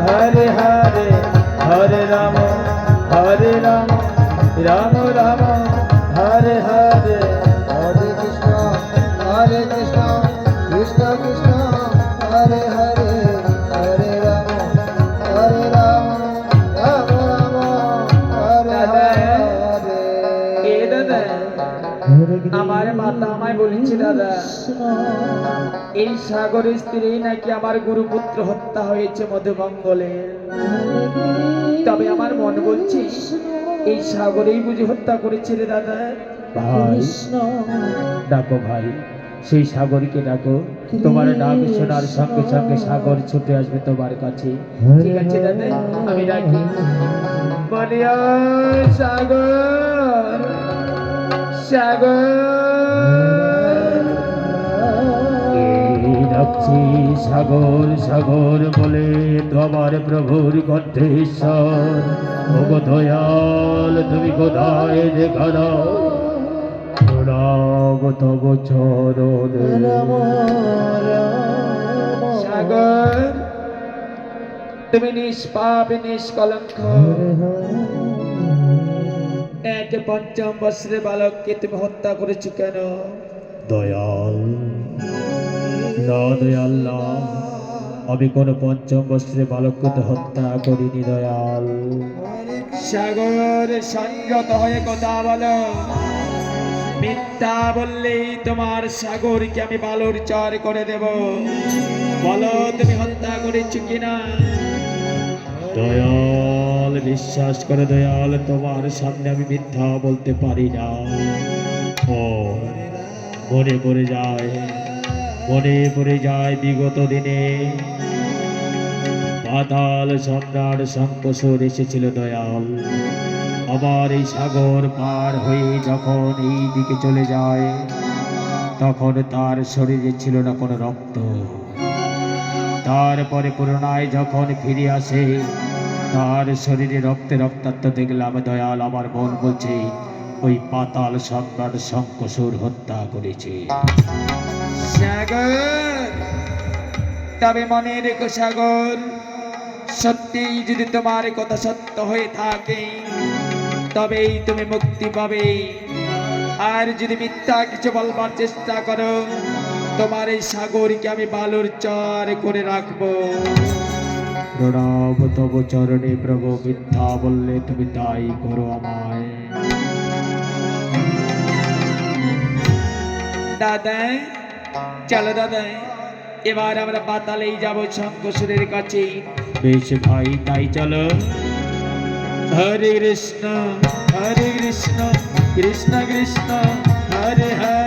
হরে হরে হরে রাম রাম রাম হরে হরে হরে কৃষ্ণ কৃষ্ণ কৃষ্ণ হরে হরে হরে রাম রাম রাম হরে হরে। এ দাদা আমার মাতা আমায় বলেছে দাদা এই সাগরের স্ত্রী নাকি আমার গুরুপুত্র হত্যা হয়েছে মধুমঙ্গলে। তবে আমার মন বলছে এই সাগরেই বুঝি হত্যা করেছে রে দাদা। ভাই ডাকো ভাই, সেই সাগরকে ডাকো। তোমার ডাক শোনার সঙ্গে সঙ্গে সাগর ছুটে আসবে তোমার কাছে। ঠিক আছে দাদা, আমি ডাকি। বলিয়া সাগর সাগর ডাকছি সাগর সাগর বলে তোমার প্রভুর কণ্ঠেশ্বর। ওগো দয়াল তুমি কোথায় দেখা দাও, প্রণাম তব চরণে। সাগর তুমি নিষ্পাপ নিষ্কলঙ্ক, এক পঞ্চম বৎসরের বালককে তুমি হত্যা করেছো কেন? দয়াল না দয়াল না, আমি কোন পঞ্চম বৎসরের বালককে তো হত্যা করিনি দয়াল। সাগর সংযত হয়ে কথা বলো, মিথ্যা বললেই তোমার সাগরকে আমি বালুর চর করে দেব। বলো তুমি হত্যা করেছো কিনা? দয়াল বিশ্বাস করে দয়াল, তোমার সামনে আমি মিথ্যা বলতে পারি না। ও মনে পড়ে যায় বিগত দিনে পাতাল সম্রাট শঙ্কসুর এসেছিল দয়াল। আবার এই সাগর পার হয়ে যখন এই দিকে চলে যায় তখন তার শরীরে ছিল না কোনো রক্ত। তারপরে পুনরায় যখন ফিরে আসে তার শরীরে রক্তে রক্তাক্ত দেখলাম দয়াল। আমার মন বলছে ওই পাতাল সম্রাট শঙ্কসুর হত্যা করেছে। সাগর তবে মনে রেখো সাগর, সত্যি যদি তোমার কথা সত্য হয়ে থাকে তবেই তুমি মুক্তি পাবে। আর যদি মিথ্যা কিছু বলবার চেষ্টা করো তোমার এই সাগরকে আমি বালুর চর করে রাখবো। প্রণাম তব চরণে প্রভু, মিথ্যা বললে তুমি তাই করো আমায়। দাদা চলো দাদা, এবার আমরা পাতালেই যাব শঙ্কসুরের কাছে। বেশ ভাই তাই চলো। হরে কৃষ্ণ কৃষ্ণ কৃষ্ণ হরে হরে